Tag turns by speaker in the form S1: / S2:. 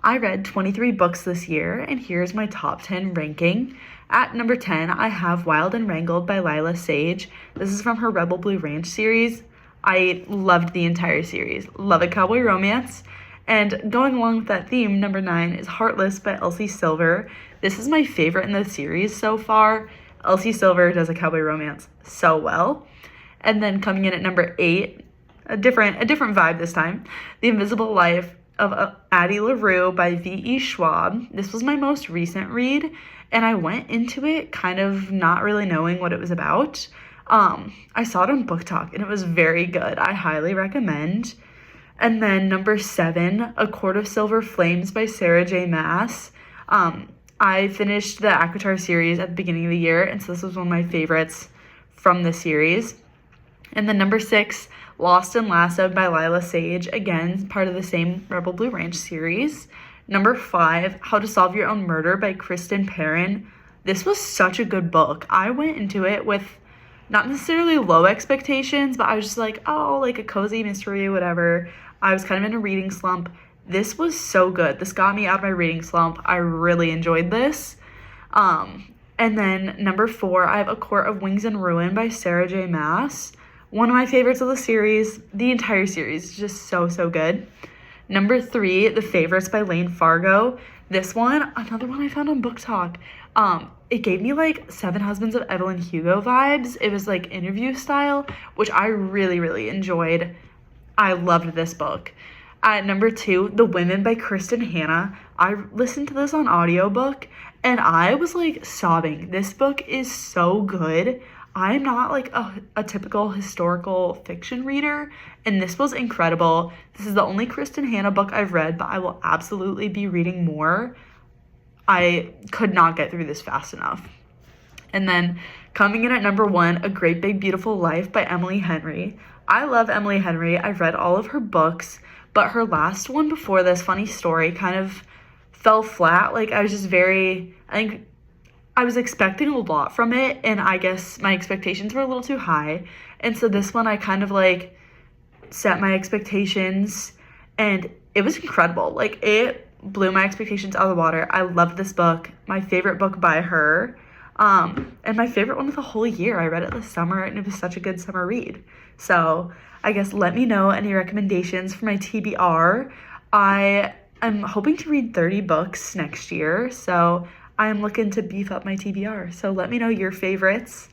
S1: I read 23 books this year, and here's my top 10 ranking. At number 10, I have Wild and Wrangled by Lila Sage. This is from her Rebel Blue Ranch series. I loved the entire series. Love a cowboy romance. And going along with that theme, number 9 is Heartless by Elsie Silver. This is my favorite in the series so far. Elsie Silver does a cowboy romance so well. And then coming in at number 8, a different vibe this time, The Invisible Life of Addie LaRue by V.E. Schwab. This was my most recent read, and I went into it kind of not really knowing what it was about. I saw it on Book Talk, and it was very good. I highly recommend. And then number 7, A Court of Silver Flames by Sarah J. Maas. I finished the ACOTAR series at the beginning of the year, and so this was one of my favorites from the series. And then number 6, Lost and Lassoed by Lila Sage, again, part of the same Rebel Blue Ranch series. Number 5, How to Solve Your Own Murder by Kristen Perrin. This was such a good book. I went into it with not necessarily low expectations, but I was just like, oh, like a cozy mystery, whatever. I was kind of in a reading slump. This was so good. This got me out of my reading slump. I really enjoyed this. And then number 4, I have A Court of Wings and Ruin by Sarah J. Maas. One of my favorites of the series. The entire series is just so good. Number 3, The Favorites by Lane Fargo. This one, another one I found on Book Talk. It gave me like Seven Husbands of Evelyn Hugo vibes. It was like interview style, which I really enjoyed. I loved this book. At number 2, The Women by Kristen Hanna. I listened to this on audiobook and I was like sobbing. This book is so good. I'm not like a typical historical fiction reader, and this was incredible. This is the only Kristen Hanna book I've read, but I will absolutely be reading more. I could not get through this fast enough. And then coming in at number 1, A Great Big Beautiful Life by Emily Henry. I love Emily Henry. I've read all of her books, but her last one before this, Funny Story, kind of fell flat. Like I think I was expecting a lot from it, and I guess my expectations were a little too high. And so this one, I kind of like set my expectations, and it was incredible. Like it blew my expectations out of the water. I loved this book. My favorite book by her. And my favorite one of the whole year. I read it this summer, and it was such a good summer read. So I guess let me know any recommendations for my TBR. I am hoping to read 30 books next year, so I'm looking to beef up my TBR. So let me know your favorites.